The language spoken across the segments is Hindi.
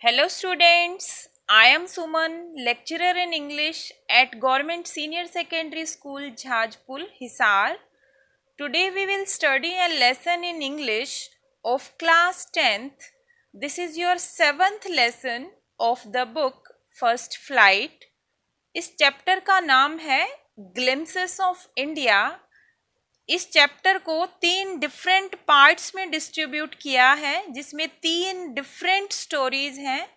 Hello students, I am Suman, lecturer in English at Government Senior Secondary School, Jhajpur, Hisar. Today we will study a lesson in English of class 10th. This is your 7th lesson of the book First Flight. इस चैप्टर का नाम है ग्लिम्सेस ऑफ इंडिया। इस चैप्टर को 3 डिफरेंट पार्ट्स में डिस्ट्रीब्यूट किया है, जिसमें 3 डिफरेंट स्टोरीज हैं।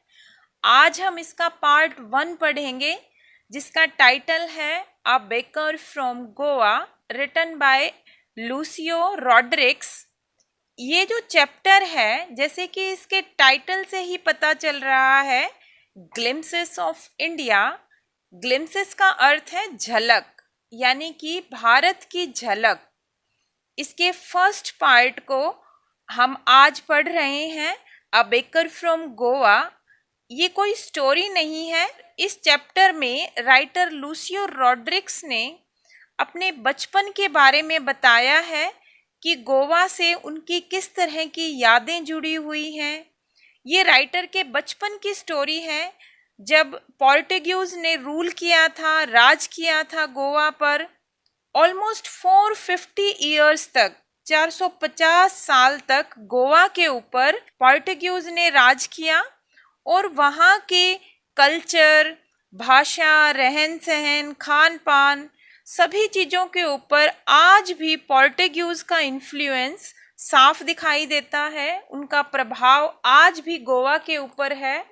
आज हम इसका पार्ट 1 पढ़ेंगे, जिसका टाइटल है a baker from Goa, written by Lucio Rodrigues. ये जो चैप्टर है, जैसे कि इसके टाइटल से ही पता चल रहा है, ग्लिम्सेस ऑफ इंडिया। ग्लिम्सेस का अर्थ है झलक, यानी कि भारत की झलक। इसके फर्स्ट पार्ट को हम आज पढ़ रहे हैं, अ बेकर फ्रॉम गोवा। ये कोई स्टोरी नहीं है। इस चैप्टर में राइटर लूसियो रॉड्रिक्स ने अपने बचपन के बारे में बताया है कि गोवा से उनकी किस तरह की यादें जुड़ी हुई हैं। ये राइटर के बचपन की स्टोरी है, जब पोर्टुगीज ने रूल किया था, राज किया था गोवा पर। ऑलमोस्ट 450 ईयर्स तक, 450 साल तक गोवा के ऊपर पोर्टुगीज ने राज किया, और वहाँ के कल्चर, भाषा, रहन सहन, खान पान, सभी चीज़ों के ऊपर आज भी पोर्टुगीज का इन्फ्लुएंस साफ दिखाई देता है। उनका प्रभाव आज भी गोवा के ऊपर है।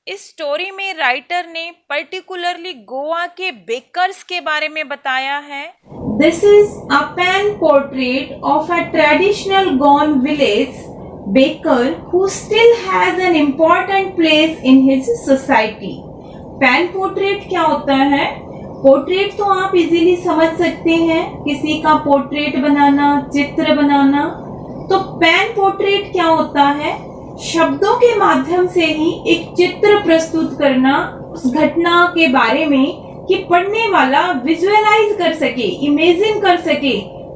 इस स्टोरी में राइटर ने पर्टिकुलरली गोवा के बेकर्स के बारे में बताया है। This is a pen portrait of a traditional Goan village baker who still has an important place in his society. Pen portrait क्या होता है? पोर्ट्रेट तो आप इजीली समझ सकते हैं, किसी का पोर्ट्रेट बनाना, चित्र बनाना। तो पेन पोर्ट्रेट क्या होता है? शब्दों के माध्यम से ही एक चित्र प्रस्तुत करना उस घटना के बारे में, कि पढ़ने वाला विजुअलाइज कर सके, इमेजिन कर सके,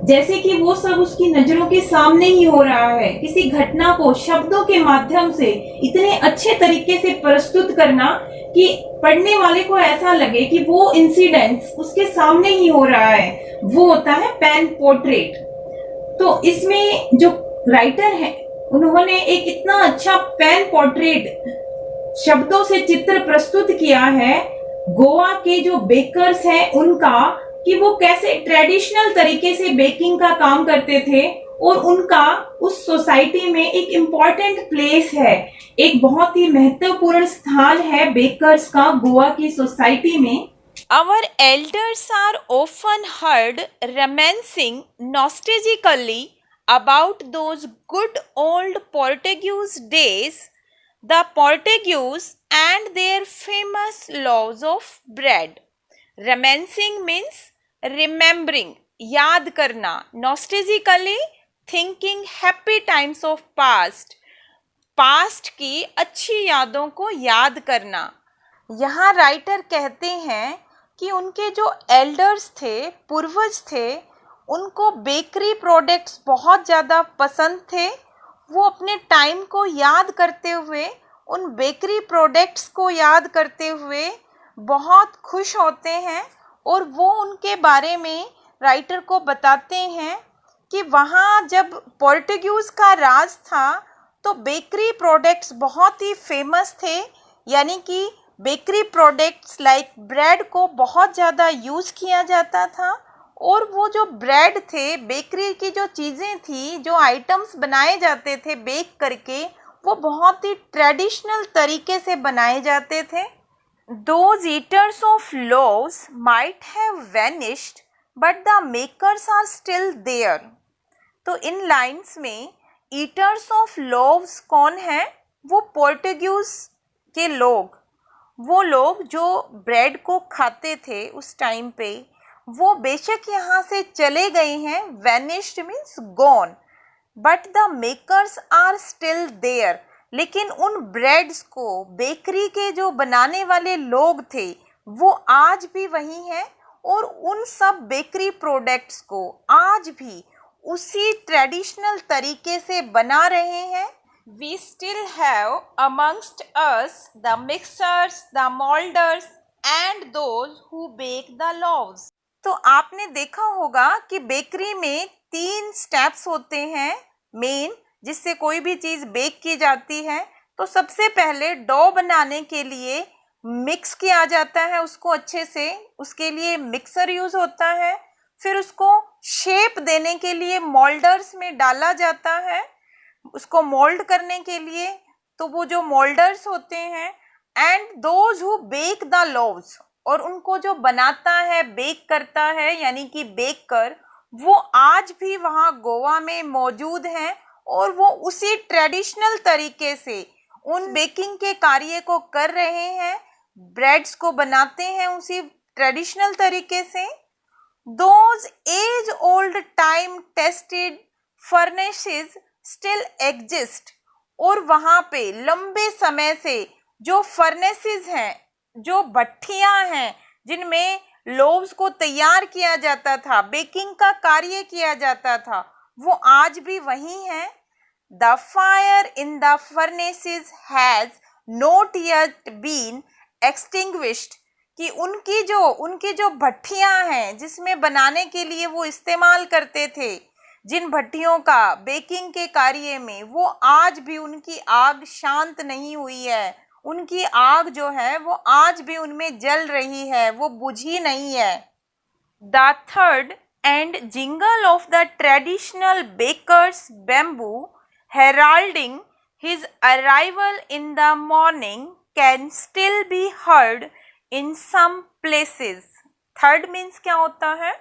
जैसे कि वो सब उसकी नजरों के सामने ही हो रहा है। किसी घटना को शब्दों के माध्यम से इतने अच्छे तरीके से प्रस्तुत करना कि पढ़ने वाले को ऐसा लगे कि वो इंसिडेंट्स उसके सामने ही हो रहा है, वो होता है पेन पोर्ट्रेट। तो इसमें जो राइटर है, उन्होंने एक इतना अच्छा पेन पोर्ट्रेट शब्दों से चित्र प्रस्तुत किया है गोवा के जो बेकर्स हैं उनका, कि वो कैसे ट्रेडिशनल तरीके से बेकिंग का काम करते थे, और उनका उस सोसाइटी में एक इम्पॉर्टेंट प्लेस है, एक बहुत ही महत्वपूर्ण स्थान है बेकर्स का गोवा की सोसाइटी में। Our elders are often heard reminiscing nostalgically about those good old Portuguese days, the Portuguese and their famous loaves of bread. Reminiscing means remembering, याद करना। Nostalgically thinking happy times of past, past की अच्छी यादों को याद करना। यहाँ राइटर कहते हैं कि उनके जो एल्डर्स थे, पूर्वज थे, उनको बेकरी प्रोडक्ट्स बहुत ज़्यादा पसंद थे। वो अपने टाइम को याद करते हुए, उन बेकरी प्रोडक्ट्स को याद करते हुए बहुत खुश होते हैं, और वो उनके बारे में राइटर को बताते हैं कि वहाँ जब पोर्टुगीज का राज था तो बेकरी प्रोडक्ट्स बहुत ही फेमस थे, यानी कि बेकरी प्रोडक्ट्स लाइक ब्रेड को बहुत ज़्यादा यूज़ किया जाता था। और वो जो ब्रेड थे, बेकरी की जो चीज़ें थी, जो आइटम्स बनाए जाते थे बेक करके, वो बहुत ही ट्रेडिशनल तरीके से बनाए जाते थे। Those eaters of loaves might have vanished, but the makers are still there. तो इन लाइन्स में ईटर्स ऑफ लोव्स कौन है? वो पोर्टुगीज के लोग, वो लोग जो ब्रेड को खाते थे उस टाइम पे, वो बेशक यहाँ से चले गए हैं। Vanished means gone, but the makers are still there. लेकिन उन ब्रेड्स को बेकरी के जो बनाने वाले लोग थे, वो आज भी वही हैं, और उन सब बेकरी प्रोडक्ट्स को आज भी उसी ट्रेडिशनल तरीके से बना रहे हैं we still have amongst us the mixers, the molders and those who bake the loaves. तो आपने देखा होगा कि बेकरी में 3 स्टेप्स होते हैं मेन, जिससे कोई भी चीज़ बेक की जाती है। तो सबसे पहले डो बनाने के लिए मिक्स किया जाता है उसको अच्छे से, उसके लिए मिक्सर यूज़ होता है। फिर उसको शेप देने के लिए मोल्डर्स में डाला जाता है, उसको मोल्ड करने के लिए, तो वो जो मोल्डर्स होते हैं। And those who bake the loaves, और उनको जो बनाता है, बेक करता है, यानी कि बेकर, वो आज भी वहाँ गोवा में मौजूद हैं और वो उसी ट्रेडिशनल तरीके से उन बेकिंग के कार्य को कर रहे हैं, ब्रेड्स को बनाते हैं उसी ट्रेडिशनल तरीके से। Those age-old time-tested furnaces still exist, और वहाँ पे लंबे समय से जो फर्नेसेस हैं, जो भट्ठियाँ हैं जिनमें लोव्स को तैयार किया जाता था, बेकिंग का कार्य किया जाता था, वो आज भी वही हैं। The fire in the furnaces has not yet been extinguished, कि उनकी जो भट्ठियाँ हैं जिसमें बनाने के लिए वो इस्तेमाल करते थे, जिन भट्टियों का बेकिंग के कार्य में, वो आज भी उनकी आग शांत नहीं हुई है। उनकी आग जो है वो आज भी उनमें जल रही है, वो बुझी नहीं है। The third and jingle of the traditional bakers bamboo heralding his arrival in the morning can still be heard in some places. Third means क्या होता है?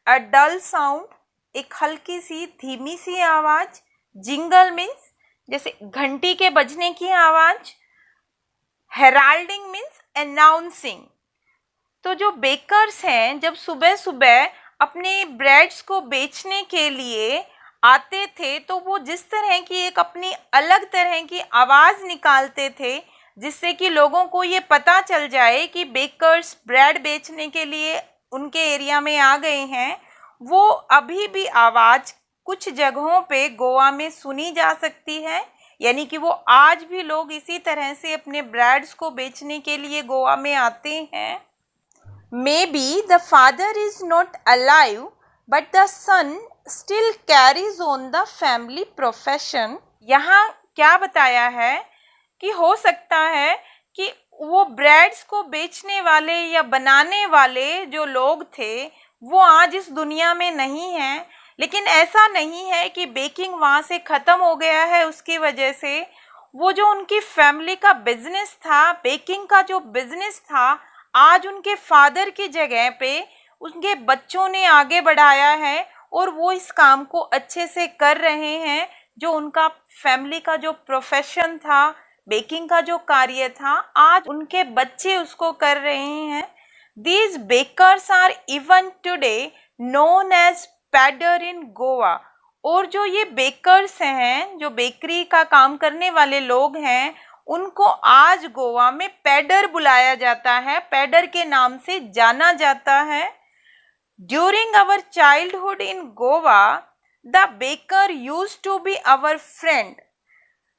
A dull sound, एक हल्की सी धीमी सी आवाज। जिंगल मीन्स जैसे घंटी के बजने की आवाज। Heralding means announcing. तो जो बेकर्स हैं जब सुबह सुबह अपने ब्रेड्स को बेचने के लिए आते थे, तो वो जिस तरह की एक अपनी अलग तरह की आवाज़ निकालते थे, जिससे कि लोगों को ये पता चल जाए कि बेकर्स ब्रेड बेचने के लिए उनके एरिया में आ गए हैं, वो अभी भी आवाज़ कुछ जगहों पे गोवा में सुनी जा सकती है। यानी कि वो आज भी लोग इसी तरह से अपने ब्रेड्स को बेचने के लिए गोवा में आते हैं। May be the father is not alive but the son still carries on the family profession. यहाँ क्या बताया है कि हो सकता है कि वो ब्रेड्स को बेचने वाले या बनाने वाले जो लोग थे वो आज इस दुनिया में नहीं हैं, लेकिन ऐसा नहीं है कि बेकिंग वहाँ से ख़त्म हो गया है। उसकी वजह से वो जो उनकी फैमिली का बिजनेस था, बेकिंग का जो बिजनेस था, आज उनके फादर की जगह पे उनके बच्चों ने आगे बढ़ाया है और वो इस काम को अच्छे से कर रहे हैं। जो उनका फैमिली का जो प्रोफेशन था, बेकिंग का जो कार्य था, आज उनके बच्चे उसको कर रहे हैं। These bakers are even today known as pader इन गोवा। और जो ये बेकर्स हैं, जो बेकरी का काम करने वाले लोग हैं, उनको आज गोवा में पैडर बुलाया जाता है, पैडर के नाम से जाना जाता है। During our childhood in Goa the baker used to be our friend.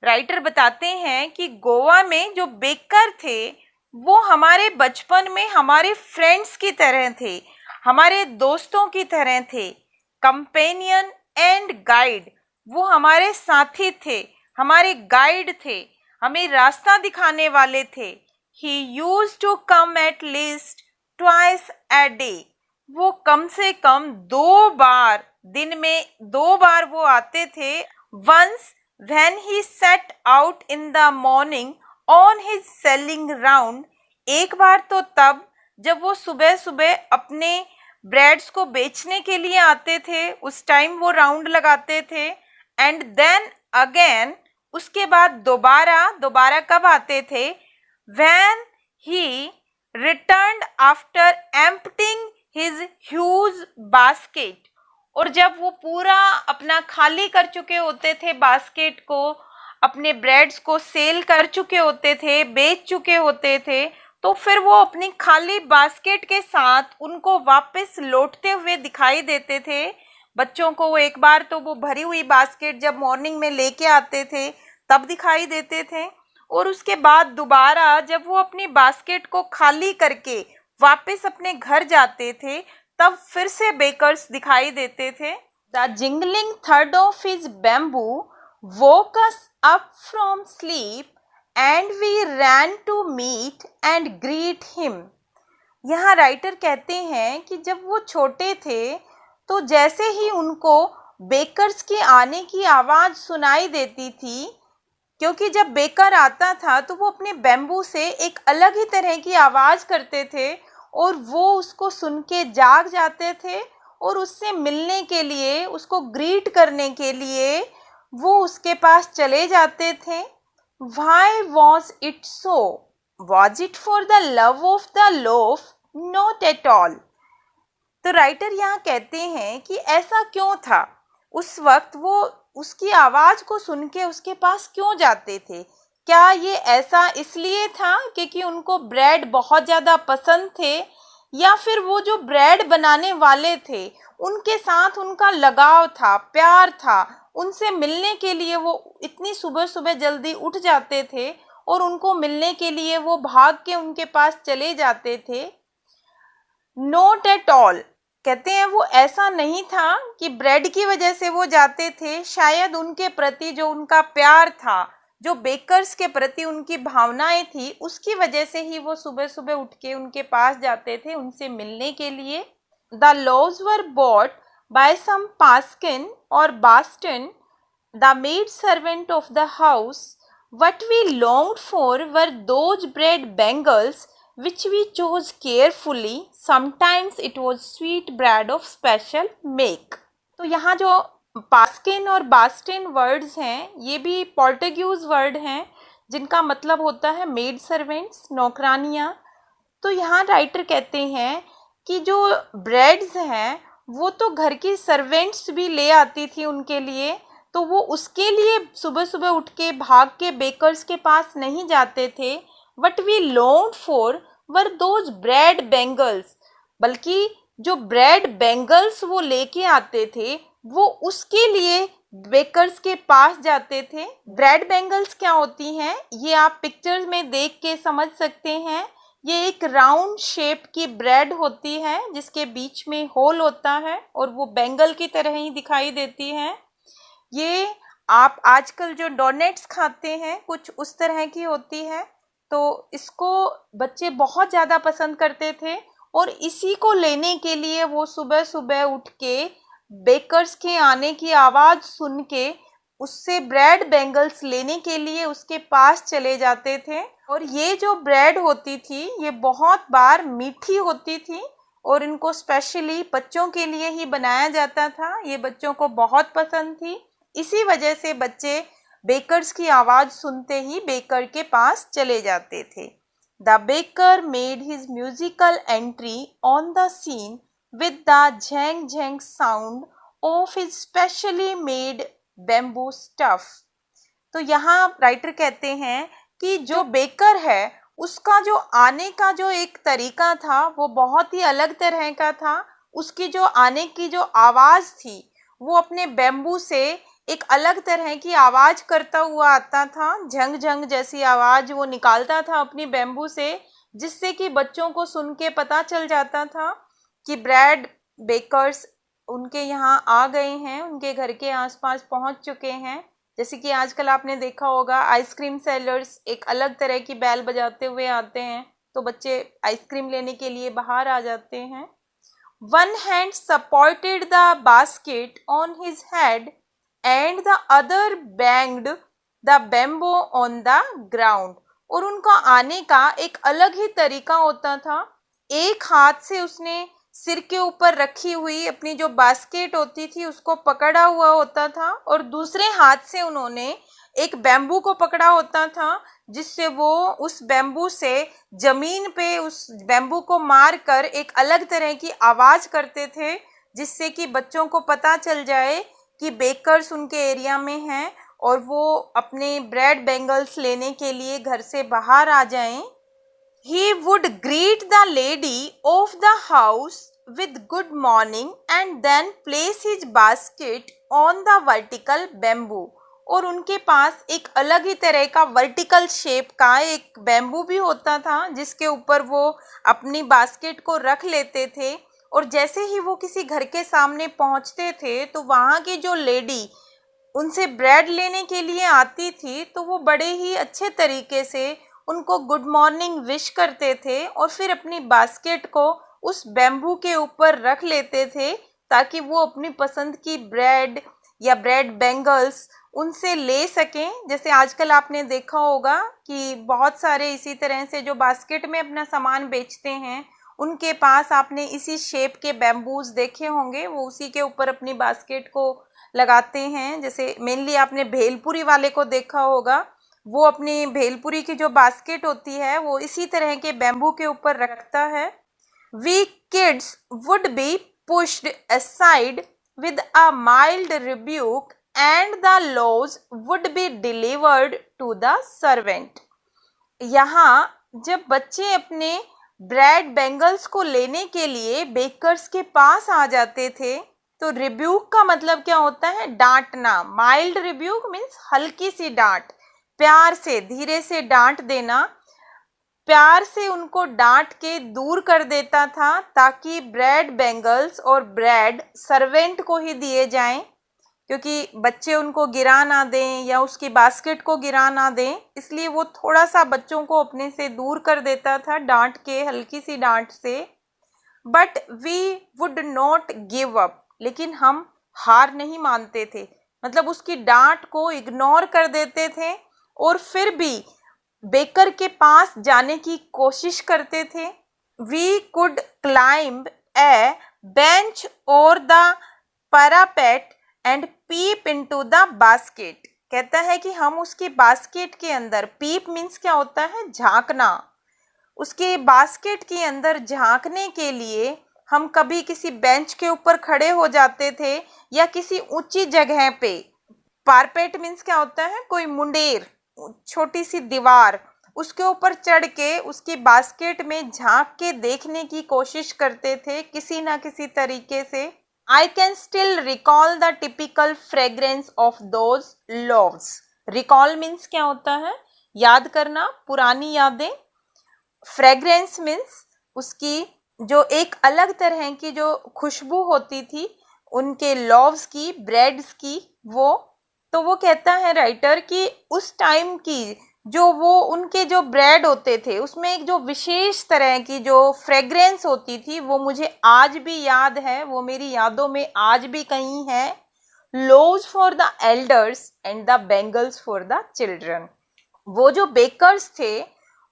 Writer बताते हैं कि गोवा में जो बेकर थे वो हमारे बचपन में हमारे फ्रेंड्स की तरह थे, हमारे दोस्तों की तरह थे। कंपेनियन एंड गाइड, वो हमारे साथी थे, हमारे गाइड थे, हमें रास्ता दिखाने वाले थे। He used to come at least twice a day. वो कम से कम 2 बार, दिन में 2 बार वो आते थे। Once when he set out in the morning on his selling round. एक बार तो तब जब वो सुबह सुबह अपने ब्रेड्स को बेचने के लिए आते थे, उस टाइम वो राउंड लगाते थे। एंड देन अगेन, उसके बाद दोबारा कब आते थे? When he returned after emptying his huge basket. और जब वो पूरा अपना खाली कर चुके होते थे बास्केट को, अपने ब्रेड्स को सेल कर चुके होते थे, बेच चुके होते थे, तो फिर वो अपनी खाली बास्केट के साथ उनको वापस लौटते हुए दिखाई देते थे। बच्चों को वो एक बार तो वो भरी हुई बास्केट जब मॉर्निंग में लेके आते थे, तब दिखाई देते थे, और उसके बाद दोबारा जब वो अपनी बास्केट को खाली करके वापस अपने घर जाते थे तब फिर से बेकर्स दिखाई देते थे। The jingling third of his bamboo woke us up from sleep and we ran to meet and greet him। यहाँ राइटर कहते हैं कि जब वो छोटे थे तो जैसे ही उनको बेकर्स के आने की आवाज़ सुनाई देती थी, क्योंकि जब बेकर आता था तो वो अपने बैम्बू से एक अलग ही तरह की आवाज़ करते थे और वो उसको सुन के जाग जाते थे और उससे मिलने के लिए, उसको ग्रीट करने के लिए वो उसके पास चले जाते थे। Why was it so? Was it for the love of the loaf? Not at all। तो राइटर यहाँ कहते हैं कि ऐसा क्यों था, उस वक्त वो उसकी आवाज़ को सुन के उसके पास क्यों जाते थे। क्या ये ऐसा इसलिए था क्योंकि उनको ब्रेड बहुत ज़्यादा पसंद थे, या फिर वो जो ब्रेड बनाने वाले थे उनके साथ उनका लगाव था, प्यार था, उनसे मिलने के लिए वो इतनी सुबह सुबह जल्दी उठ जाते थे और उनको मिलने के लिए वो भाग के उनके पास चले जाते थे। नॉट एट ऑल कहते हैं वो ऐसा नहीं था कि ब्रेड की वजह से वो जाते थे, शायद उनके प्रति जो उनका प्यार था, जो बेकर्स के प्रति उनकी भावनाएं थी, उसकी वजह से ही वो सुबह सुबह उठ के उनके पास जाते थे उनसे मिलने के लिए। The loaves were bought by some Paskin or Bastin, the maid servant of the house. What we longed for were those bread bangles which we chose carefully. Sometimes it was sweet bread of special make। तो यहाँ जो पास्किन और बास्टिन वर्ड्स हैं ये भी पोर्टुगीज वर्ड हैं जिनका मतलब होता है मेड सर्वेंट्स, नौकरानियाँ। तो यहाँ राइटर कहते हैं कि जो ब्रेड्स हैं वो तो घर की सर्वेंट्स भी ले आती थी उनके लिए, तो वो उसके लिए सुबह सुबह उठ के भाग के बेकर्स के पास नहीं जाते थे। What we longed for were those bread bangles, बल्कि जो ब्रेड बैंगल्स वो लेके आते थे वो उसके लिए बेकर्स के पास जाते थे। ब्रेड बैंगल्स क्या होती हैं ये आप पिक्चर्स में देख के समझ सकते हैं। ये एक राउंड शेप की ब्रेड होती है जिसके बीच में होल होता है और वो बैंगल की तरह ही दिखाई देती है। ये आप आजकल जो डोनेट्स खाते हैं कुछ उस तरह की होती है, तो इसको बच्चे बहुत ज़्यादा पसंद करते थे और इसी को लेने के लिए वो सुबह सुबह उठ के बेकर्स के आने की आवाज़ सुन के उससे ब्रेड बैंगल्स लेने के लिए उसके पास चले जाते थे। और ये जो ब्रेड होती थी ये बहुत बार मीठी होती थी और इनको स्पेशली बच्चों के लिए ही बनाया जाता था। ये बच्चों को बहुत पसंद थी, इसी वजह से बच्चे बेकर्स की आवाज़ सुनते ही बेकर के पास चले जाते थे। The baker made his musical entry on the scene with the झेंग झेंग sound of his specially made bamboo stuff। तो यहाँ राइटर कहते हैं कि जो बेकर है उसका जो आने का जो एक तरीका था वो बहुत ही अलग तरह का था। उसकी जो आने की जो आवाज़ थी वो अपने बैम्बू से एक अलग तरह की आवाज़ करता हुआ आता था, झंग झंग जैसी आवाज़ वो निकालता था अपनी बैम्बू से, जिससे कि बच्चों को सुन के पता चल जाता था कि ब्रेड बेकर्स उनके यहाँ आ गए हैं, उनके घर के आसपास पहुँच चुके हैं। जैसे कि आजकल आपने देखा होगा आइसक्रीम सेलर्स एक अलग तरह की बैल बजाते हुए आते हैं, तो बच्चे आइसक्रीम लेने के लिए बाहर आ जाते हैं। One hand supported the basket on his head and the other banged the bamboo on the ground. और उनका आने का एक अलग ही तरीका होता था। एक हाथ से उसने सिर के ऊपर रखी हुई अपनी जो बास्केट होती थी उसको पकड़ा हुआ होता था और दूसरे हाथ से उन्होंने एक बैम्बू को पकड़ा होता था, जिससे वो उस बैम्बू से जमीन पे उस बैम्बू को मार कर एक अलग तरह की आवाज़ करते थे, जिससे कि बच्चों को पता चल जाए कि बेकर्स उनके एरिया में हैं और वो अपने ब्रेड बैंगल्स लेने के लिए घर से बाहर आ जाएं। He would greet the lady of the house with good morning and then place his basket on the vertical bamboo। और उनके पास एक अलग ही तरह का वर्टिकल शेप का एक बैम्बू भी होता था जिसके ऊपर वो अपनी बास्केट को रख लेते थे। और जैसे ही वो किसी घर के सामने पहुंचते थे तो वहाँ की जो लेडी उनसे ब्रेड लेने के लिए आती थी तो वो बड़े ही अच्छे तरीके से उनको गुड मॉर्निंग विश करते थे और फिर अपनी बास्केट को उस बैम्बू के ऊपर रख लेते थे ताकि वो अपनी पसंद की ब्रेड या ब्रेड बैंगल्स उनसे ले सकें। जैसे आजकल आपने देखा होगा कि बहुत सारे इसी तरह से जो बास्केट में अपना सामान बेचते हैं उनके पास आपने इसी शेप के बैम्बूज देखे होंगे, वो उसी के ऊपर अपनी बास्केट को लगाते हैं। जैसे मेनली आपने भेलपुरी वाले को देखा होगा, वो अपनी भेलपुरी की जो बास्केट होती है वो इसी तरह के बैम्बू के ऊपर रखता है। We kids would be pushed aside with a mild rebuke and the loaves would be delivered to the servant. यहाँ जब बच्चे अपने ब्रेड बैंगल्स को लेने के लिए बेकर्स के पास आ जाते थे तो रिब्यूक का मतलब क्या होता है? डांटना। माइल्ड रिब्यूक मीन्स हल्की सी डांट, प्यार से धीरे से डांट देना, प्यार से उनको डांट के दूर कर देता था ताकि ब्रेड बैंगल्स और ब्रेड सर्वेंट को ही दिए जाएं, क्योंकि बच्चे उनको गिरा ना दें या उसकी बास्केट को गिरा ना दें, इसलिए वो थोड़ा सा बच्चों को अपने से दूर कर देता था डांट के, हल्की सी डांट से। But we would not give up, लेकिन हम हार नहीं मानते थे, मतलब उसकी डांट को इग्नोर कर देते थे और फिर भी बेकर के पास जाने की कोशिश करते थे। We could climb a bench और the parapet and peep into the basket. कहता है कि हम उसकी बास्केट के अंदर, पीप मीन्स क्या होता है? झांकना। उसके बास्केट के अंदर झांकने के लिए हम कभी किसी बेंच के ऊपर खड़े हो जाते थे या किसी ऊंची जगह पे। पारपेट मीन्स क्या होता है? कोई मुंडेर, छोटी सी दीवार, उसके ऊपर चढ़ के उसकी बास्केट में झांक के देखने की कोशिश करते थे किसी ना किसी तरीके से। I can still recall the typical fragrance of those loaves. Recall means क्या होता है? याद करना, पुरानी यादें। फ्रेग्रेंस मीन्स उसकी जो एक अलग तरह की जो खुशबू होती थी उनके लोव्स की, ब्रेड्स की, तो वो कहता है राइटर कि उस टाइम की जो वो उनके जो ब्रेड होते थे उसमें एक जो विशेष तरह की जो फ्रेग्रेंस होती थी वो मुझे आज भी याद है, वो मेरी यादों में आज भी कहीं है। Loaves for the elders and the bangles for the children. वो जो बेकर्स थे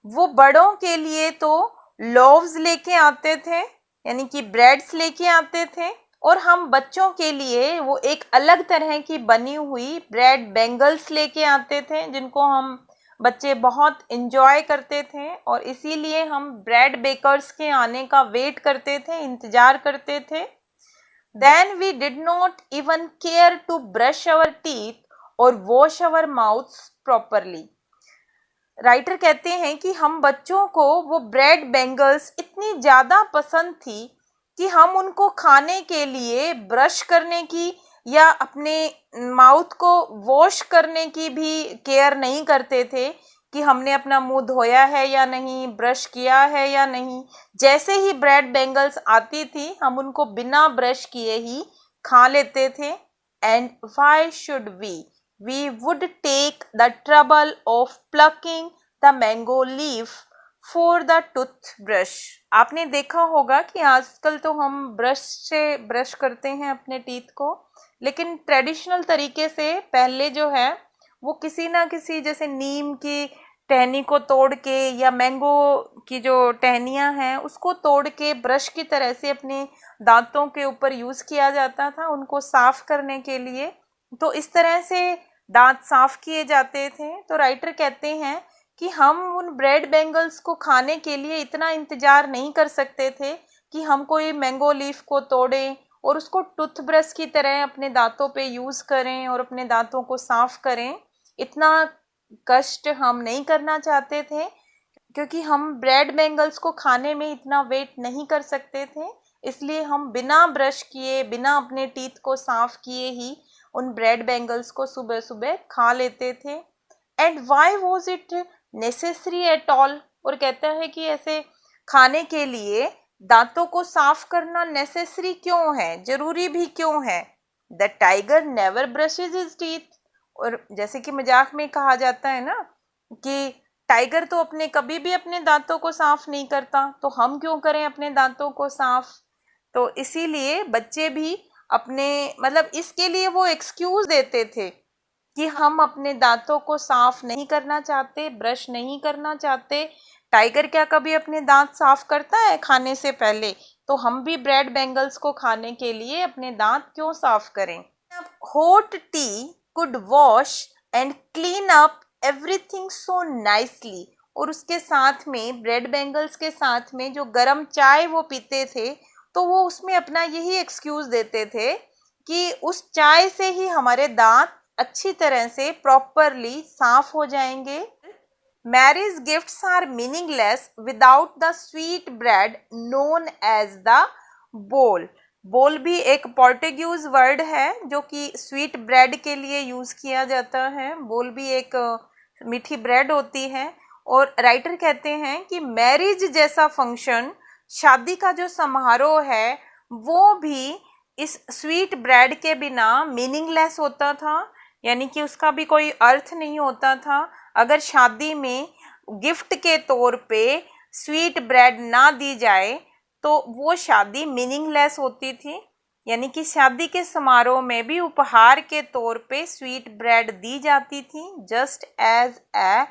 वो बड़ों के लिए तो लोव्स लेके आते थे, यानी कि ब्रेड्स लेके आते थे, और हम बच्चों के लिए वो एक अलग तरह की बनी हुई ब्रेड बैंगल्स लेके आते थे जिनको हम बच्चे बहुत इंजॉय करते थे और इसीलिए हम ब्रेड बेकर्स के आने का वेट करते थे, इंतजार करते थे। Then we did not even care to brush our teeth or wash our mouths properly. Writer कहते हैं कि हम बच्चों को वो ब्रेड बैंगल्स इतनी ज़्यादा पसंद थी कि हम उनको खाने के लिए ब्रश करने की या अपने माउथ को वॉश करने की भी केयर नहीं करते थे कि हमने अपना मुंह धोया है या नहीं, ब्रश किया है या नहीं। जैसे ही ब्रेड बैंगल्स आती थी हम उनको बिना ब्रश किए ही खा लेते थे। And why should we would take the trouble of plucking the mango leaf for the toothbrush. आपने देखा होगा कि आजकल तो हम ब्रश से ब्रश करते हैं अपने टीथ को, लेकिन ट्रेडिशनल तरीके से पहले जो है वो किसी ना किसी, जैसे नीम की टहनी को तोड़ के या मैंगो की जो टहनियाँ हैं उसको तोड़ के ब्रश की तरह से अपने दांतों के ऊपर यूज़ किया जाता था उनको साफ करने के लिए। तो इस तरह से दांत साफ किए जाते थे। तो राइटर कहते हैं कि हम उन ब्रेड बैंगल्स को खाने के लिए इतना इंतज़ार नहीं कर सकते थे कि हम कोई मैंगो लीफ को तोड़ें और उसको टूथब्रश की तरह अपने दांतों पे यूज़ करें और अपने दांतों को साफ करें। इतना कष्ट हम नहीं करना चाहते थे क्योंकि हम ब्रेड बैंगल्स को खाने में इतना वेट नहीं कर सकते थे, इसलिए हम बिना ब्रश किए, बिना अपने टीथ को साफ किए ही उन ब्रेड बैंगल्स को सुबह सुबह खा लेते थे। And why was it necessary at all, और कहता है कि ऐसे खाने के लिए दांतों को साफ करना नेसेसरी क्यों है, जरूरी भी क्यों है। The tiger never brushes his teeth, और जैसे कि मजाक में कहा जाता है ना कि टाइगर तो अपने कभी भी अपने दांतों को साफ नहीं करता, तो हम क्यों करें अपने दांतों को साफ। तो इसीलिए बच्चे भी अपने मतलब इसके लिए वो एक्सक्यूज देते थे कि हम अपने दांतों को साफ नहीं करना चाहते, ब्रश नहीं करना चाहते। टाइगर क्या कभी अपने दांत साफ करता है खाने से पहले, तो हम भी ब्रेड बैंगल्स को खाने के लिए अपने दांत क्यों साफ करें। Hot T could wash and clean up everything so nicely, और उसके साथ में ब्रेड बैंगल्स के साथ में जो गर्म चाय वो पीते थे, तो वो उसमें अपना यही एक्सक्यूज देते थे कि उस चाय से ही हमारे दांत अच्छी तरह से प्रॉपरली साफ हो जाएंगे। Marriage gifts are meaningless without the sweet bread known as the bol. Bol भी एक पोर्टुगीज वर्ड है जो कि स्वीट ब्रेड के लिए यूज किया जाता है। बोल भी एक मीठी ब्रेड होती है। और राइटर कहते हैं कि मैरिज जैसा फंक्शन, शादी का जो समारोह है, वो भी इस स्वीट ब्रेड के बिना मीनिंगलेस होता था, यानी कि उसका भी कोई अर्थ नहीं होता था। अगर शादी में गिफ्ट के तौर पे स्वीट ब्रेड ना दी जाए तो वो शादी मीनिंगलेस होती थी, यानी कि शादी के समारोह में भी उपहार के तौर पे स्वीट ब्रेड दी जाती थी, जस्ट एज ए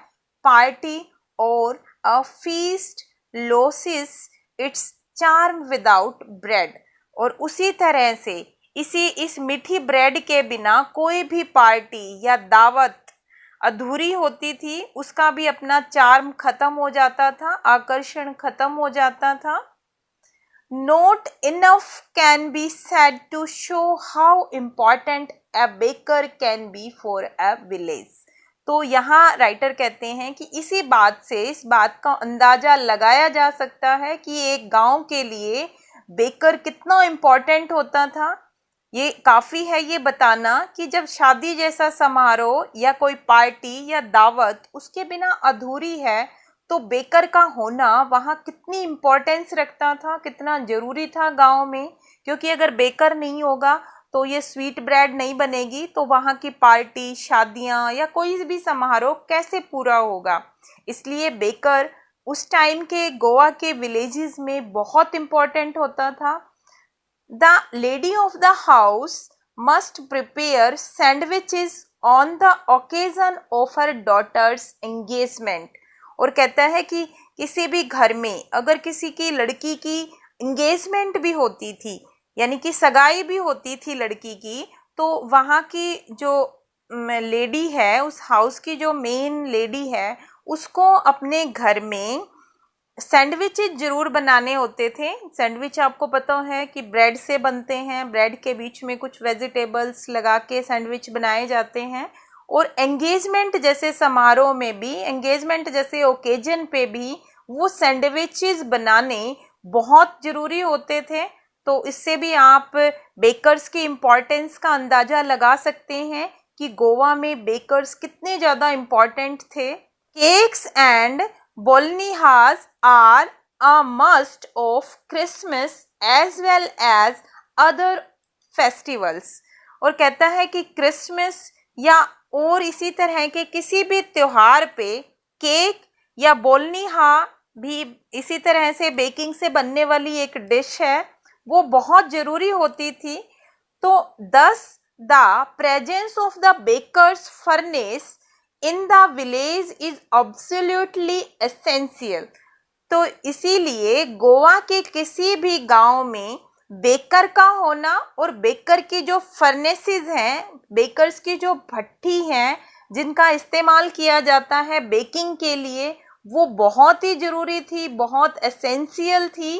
पार्टी और अ feast losses it's charm without bread. और उसी तरह से इस मीठी ब्रेड के बिना कोई भी पार्टी या दावत अधूरी होती थी, उसका भी अपना चार्म खत्म हो जाता था, आकर्षण खत्म हो जाता था। Not enough can be said to show how important a baker can be for a village। तो यहाँ राइटर कहते हैं कि इसी बात से इस बात का अंदाजा लगाया जा सकता है कि एक गांव के लिए बेकर कितना इम्पोर्टेंट होता था। ये काफ़ी है ये बताना कि जब शादी जैसा समारोह या कोई पार्टी या दावत उसके बिना अधूरी है, तो बेकर का होना वहाँ कितनी इम्पोर्टेंस रखता था, कितना ज़रूरी था गांव में। क्योंकि अगर बेकर नहीं होगा तो ये स्वीट ब्रेड नहीं बनेगी, तो वहाँ की पार्टी, शादियाँ या कोई भी समारोह कैसे पूरा होगा। इसलिए बेकर उस टाइम के गोवा के विलेजेस में बहुत इम्पोर्टेंट होता था। The lady of the house must prepare sandwiches on the occasion of her daughter's engagement. और कहता है कि किसी भी घर में अगर किसी की लड़की की एंगेजमेंट भी होती थी, यानी कि सगाई भी होती थी लड़की की, तो वहाँ की जो लेडी है, उस हाउस की जो मेन लेडी है, उसको अपने घर में सैंडविचेस जरूर बनाने होते थे। सैंडविच आपको पता है कि ब्रेड से बनते हैं, ब्रेड के बीच में कुछ वेजिटेबल्स लगा के सैंडविच बनाए जाते हैं। और एंगेजमेंट जैसे समारोह में भी, एंगेजमेंट जैसे ओकेजन पे भी वो सैंडविचेस बनाने बहुत ज़रूरी होते थे। तो इससे भी आप बेकर्स की इम्पोर्टेंस का अंदाज़ा लगा सकते हैं कि गोवा में बेकर्स कितने ज़्यादा इम्पोर्टेंट थे। Cakes and bolinhas are a must of Christmas as well as other festivals. और कहता है कि क्रिसमस या और इसी तरह के किसी भी त्योहार पे केक या बोलनिहा भी इसी तरह से बेकिंग से बनने वाली एक डिश है, वो बहुत ज़रूरी होती थी। तो thus the presence of the bakers furnace in the village is absolutely essential. तो इसीलिए गोवा के किसी भी गांव में बेकर का होना और बेकर की जो फर्नेसेस हैं, बेकर्स की जो भट्टी हैं जिनका इस्तेमाल किया जाता है बेकिंग के लिए, वो बहुत ही ज़रूरी थी, बहुत एसेंशियल थी।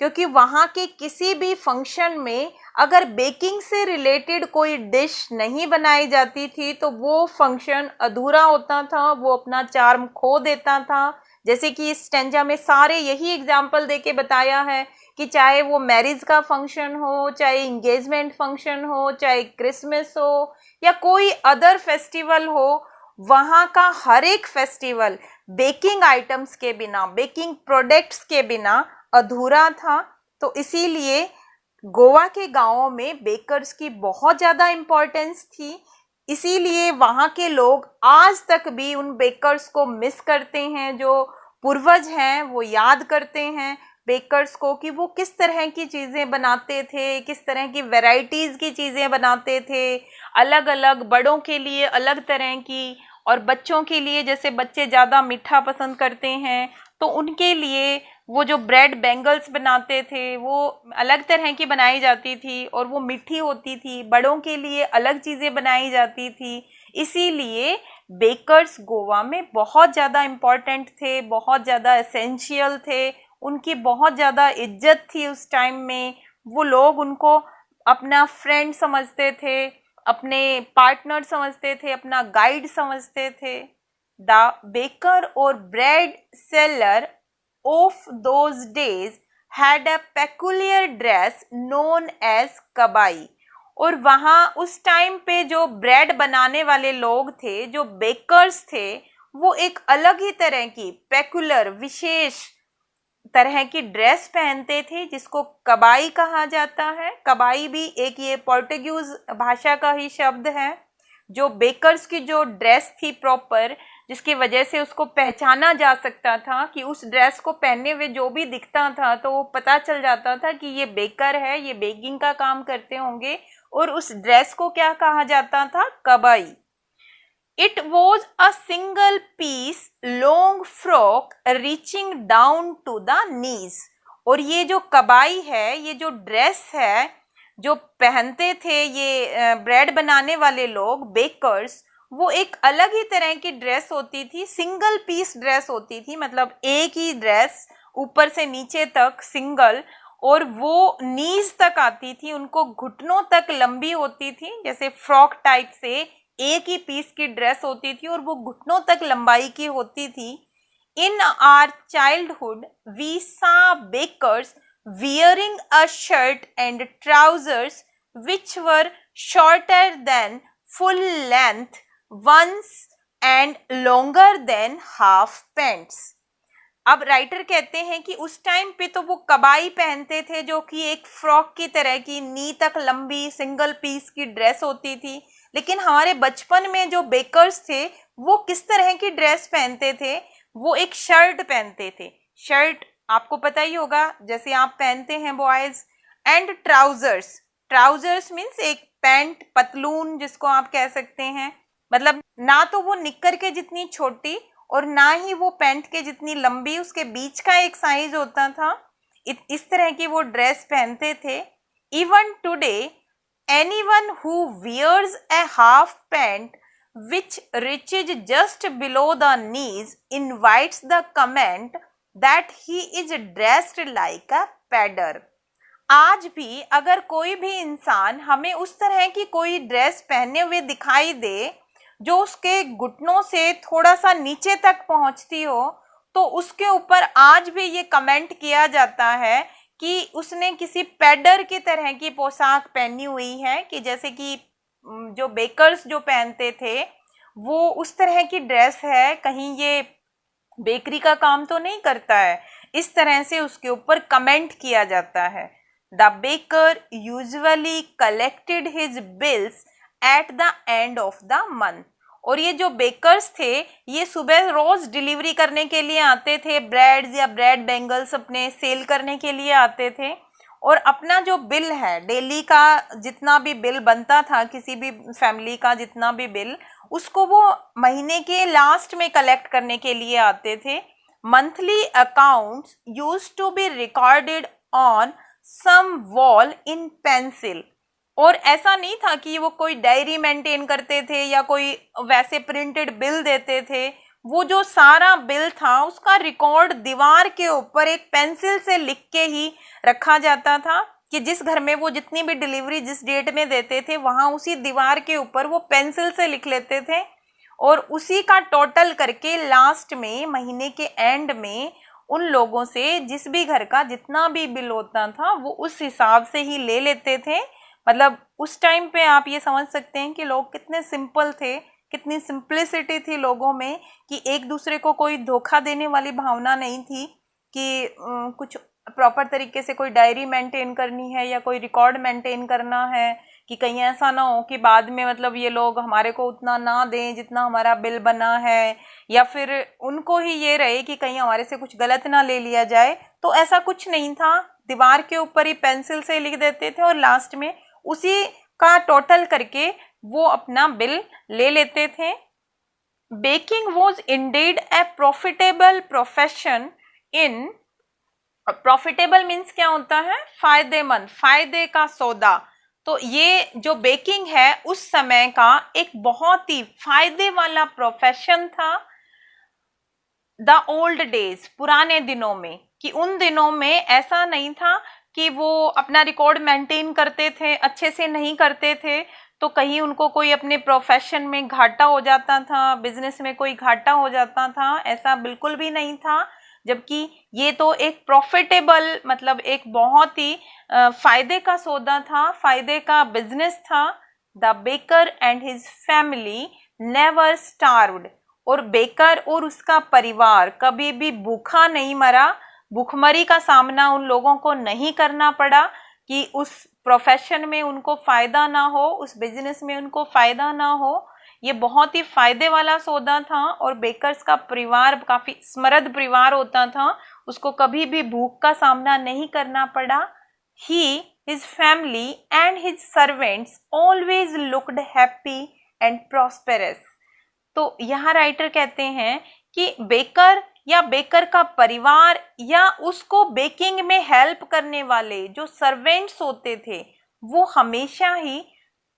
क्योंकि वहाँ के किसी भी फंक्शन में अगर बेकिंग से रिलेटेड कोई डिश नहीं बनाई जाती थी तो वो फंक्शन अधूरा होता था, वो अपना चार्म खो देता था, जैसे कि इस स्टेंजा में सारे यही एग्जाम्पल देके बताया है कि चाहे वो मैरिज का फंक्शन हो, चाहे इंगेजमेंट फंक्शन हो, चाहे क्रिसमस हो या कोई अदर फेस्टिवल हो, वहाँ का हर एक फेस्टिवल बेकिंग आइटम्स के बिना, बेकिंग प्रोडक्ट्स के बिना अधूरा था। तो इसीलिए गोवा के गांवों में बेकर्स की बहुत ज़्यादा इम्पोर्टेंस थी। इसीलिए वहाँ के लोग आज तक भी उन बेकर्स को मिस करते हैं, जो पूर्वज हैं वो याद करते हैं बेकर्स को कि वो किस तरह की चीज़ें बनाते थे, किस तरह की वैरायटीज़ की चीज़ें बनाते थे, अलग अलग, बड़ों के लिए अलग तरह की और बच्चों के लिए, जैसे बच्चे ज़्यादा मीठा पसंद करते हैं तो उनके लिए वो जो ब्रेड बैंगल्स बनाते थे वो अलग तरह की बनाई जाती थी और वो मीठी होती थी, बड़ों के लिए अलग चीज़ें बनाई जाती थी। इसीलिए बेकर्स गोवा में बहुत ज़्यादा इम्पॉर्टेंट थे, बहुत ज़्यादा एसेंशियल थे, उनकी बहुत ज़्यादा इज्जत थी उस टाइम में। वो लोग उनको अपना फ्रेंड समझते थे, अपने पार्टनर समझते थे, अपना गाइड समझते थे। द बेकर और bread seller of those days had a peculiar dress known as kabai. और वहाँ उस टाइम पे जो ब्रेड बनाने वाले लोग थे, जो बेकर्स थे, वो एक अलग ही तरह की पेकुलर, विशेष तरह की ड्रेस पहनते थे जिसको कबाई कहा जाता है। कबाई भी एक ये पोर्टुगीज भाषा का ही शब्द है। जो बेकर्स की जो ड्रेस थी प्रॉपर, जिसकी वजह से उसको पहचाना जा सकता था कि उस ड्रेस को पहनने हुए जो भी दिखता था तो वो पता चल जाता था कि ये बेकर है, ये बेकिंग का काम करते होंगे। और उस ड्रेस को क्या कहा जाता था? कबाई। It was a single piece long frock reaching down to the knees। और ये जो कबाई है, ये जो ड्रेस है जो पहनते थे ये ब्रेड बनाने वाले लोग, बेकर्स, वो एक अलग ही तरह की ड्रेस होती थी, सिंगल पीस ड्रेस होती थी, मतलब एक ही ड्रेस ऊपर से नीचे तक सिंगल, और वो नीज तक आती थी, उनको घुटनों तक लंबी होती थी, जैसे फ्रॉक टाइप से एक ही पीस की ड्रेस होती थी और वो घुटनों तक लंबाई की होती थी। In our childhood we saw bakers wearing a shirt and trousers which were shorter than full length ones and longer than half pants। अब राइटर कहते हैं कि उस टाइम पे तो वो कबाई पहनते थे जो कि एक फ्रॉक की तरह की नी तक लंबी सिंगल पीस की ड्रेस होती थी। लेकिन हमारे बचपन में जो बेकर्स थे वो किस तरह की ड्रेस पहनते थे? वो एक शर्ट पहनते थे। शर्ट आपको पता ही होगा जैसे आप पहनते हैं boys. And trousers, trousers means एक पैंट, पतलून जिसको आप कह सकते हैं, मतलब ना तो वो निक्कर के जितनी छोटी और ना ही वो पैंट के जितनी लंबी, उसके बीच का एक साइज होता था। इस तरह की वो ड्रेस पहनते थे। Even today anyone who wears a half pant which reaches just below the knees invites the comment that he is dressed like a pedder। आज भी अगर कोई भी इंसान हमें उस तरह की कोई ड्रेस पहने हुए दिखाई दे जो उसके घुटनों से थोड़ा सा नीचे तक पहुंचती हो, तो उसके ऊपर आज भी ये कमेंट किया जाता है कि उसने किसी पैडर की तरह की पोशाक पहनी हुई है, कि जैसे कि जो बेकर्स जो पहनते थे वो उस तरह की ड्रेस है, कहीं ये बेकरी का काम तो नहीं करता है, इस तरह से उसके ऊपर कमेंट किया जाता है। The baker usually collected his bills at the end of the month. और ये जो बेकर्स थे ये सुबह रोज डिलीवरी करने के लिए आते थे, ब्रेड्स या ब्रेड बैंगल्स अपने सेल करने के लिए आते थे, और अपना जो बिल है डेली का जितना भी बिल बनता था, किसी भी फैमिली का जितना भी बिल, उसको वो महीने के लास्ट में कलेक्ट करने के लिए आते थे। Monthly accounts used to be recorded on some wall in pencil. और ऐसा नहीं था कि वो कोई डायरी मेंटेन करते थे या कोई वैसे प्रिंटेड बिल देते थे, वो जो सारा बिल था उसका रिकॉर्ड दीवार के ऊपर एक पेंसिल से लिख के ही रखा जाता था, कि जिस घर में वो जितनी भी डिलीवरी जिस डेट में देते थे वहाँ उसी दीवार के ऊपर वो पेंसिल से लिख लेते थे। और उसी का टोटल करके लास्ट में महीने के एंड में उन लोगों से जिस भी घर का जितना भी बिल होता था वो उस हिसाब से ही ले लेते थे। मतलब उस टाइम पे आप ये समझ सकते हैं कि लोग कितने सिंपल थे, कितनी सिंप्लिसिटी थी लोगों में, कि एक दूसरे को कोई धोखा देने वाली भावना नहीं थी कि कुछ प्रॉपर तरीके से कोई डायरी मेंटेन करनी है या कोई रिकॉर्ड मेंटेन करना है, कि कहीं ऐसा ना हो कि बाद में मतलब ये लोग हमारे को उतना ना दें जितना हमारा बिल बना है, या फिर उनको ही ये रहे कि कहीं हमारे से कुछ गलत ना ले लिया जाए। तो ऐसा कुछ नहीं था, दीवार के ऊपर ही पेंसिल से लिख देते थे और लास्ट में उसी का टोटल करके वो अपना बिल ले लेते थे। Baking was Indeed A profitable profession in, profitable means क्या होता है, फायदेमंद, फायदे का सौदा। तो ये जो बेकिंग है उस समय का एक बहुत ही फायदे वाला प्रोफेशन था। द ओल्ड डेज, पुराने दिनों में, कि उन दिनों में ऐसा नहीं था कि वो अपना रिकॉर्ड मेंटेन करते थे, अच्छे से नहीं करते थे तो कहीं उनको कोई अपने प्रोफेशन में घाटा हो जाता था, बिजनेस में कोई घाटा हो जाता था, ऐसा बिल्कुल भी नहीं था। जबकि ये तो एक प्रॉफिटेबल, मतलब एक बहुत ही फायदे का सौदा था, फायदे का बिजनेस था। The baker and his family never starved, और बेकर और उसका परिवार कभी भी भूखा नहीं मरा, भूखमरी का सामना उन लोगों को नहीं करना पड़ा कि उस प्रोफेशन में उनको फायदा ना हो, उस बिजनेस में उनको फायदा ना हो। ये बहुत ही फायदे वाला सौदा था और बेकर्स का परिवार काफी समृद्ध परिवार होता था, उसको कभी भी भूख का सामना नहीं करना पड़ा। He, his family and his servants always looked happy and prosperous. तो यहाँ राइटर कहते हैं कि बेकर या बेकर का परिवार या उसको बेकिंग में हेल्प करने वाले जो सर्वेंट्स होते थे वो हमेशा ही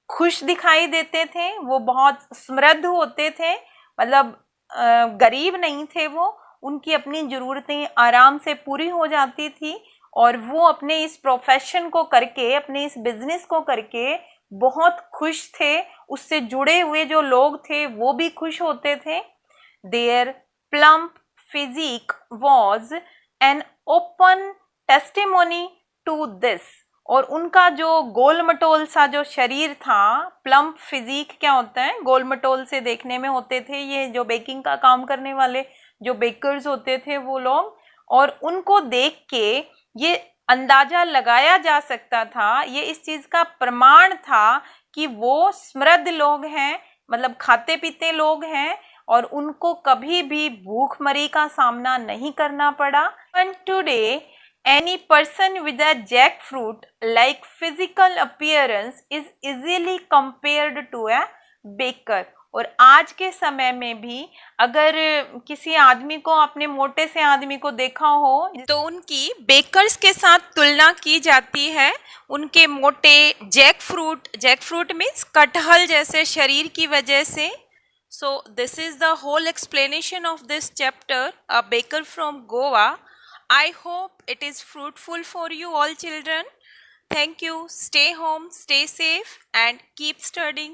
खुश दिखाई देते थे, वो बहुत समृद्ध होते थे, मतलब गरीब नहीं थे वो, उनकी अपनी ज़रूरतें आराम से पूरी हो जाती थी और वो अपने इस प्रोफेशन को करके, अपने इस बिजनेस को करके बहुत खुश थे। उससे जुड़े हुए जो लोग थे वो भी खुश होते थे। Their plump physique was an open testimony to this, और उनका जो गोल मटोल सा जो शरीर था, प्लम्प फिजिक क्या होता है, गोल मटोल से देखने में होते थे ये जो बेकिंग का काम करने वाले जो बेकर्स होते थे वो लोग, और उनको देख के ये अंदाजा लगाया जा सकता था, ये इस चीज का प्रमाण था कि वो समृद्ध लोग हैं, मतलब खाते पीते लोग हैं और उनको कभी भी भूखमरी का सामना नहीं करना पड़ा। And today any person with a jackfruit like physical appearance is easily compared to a baker। और आज के समय में भी अगर किसी आदमी को, अपने मोटे से आदमी को देखा हो तो उनकी बेकर्स के साथ तुलना की जाती है, उनके मोटे जैकफ्रूट मीन्स कटहल जैसे शरीर की वजह से। So this is the whole explanation of this chapter, a baker from Goa. I hope it is fruitful for you all children. Thank you. Stay home, stay safe and keep studying.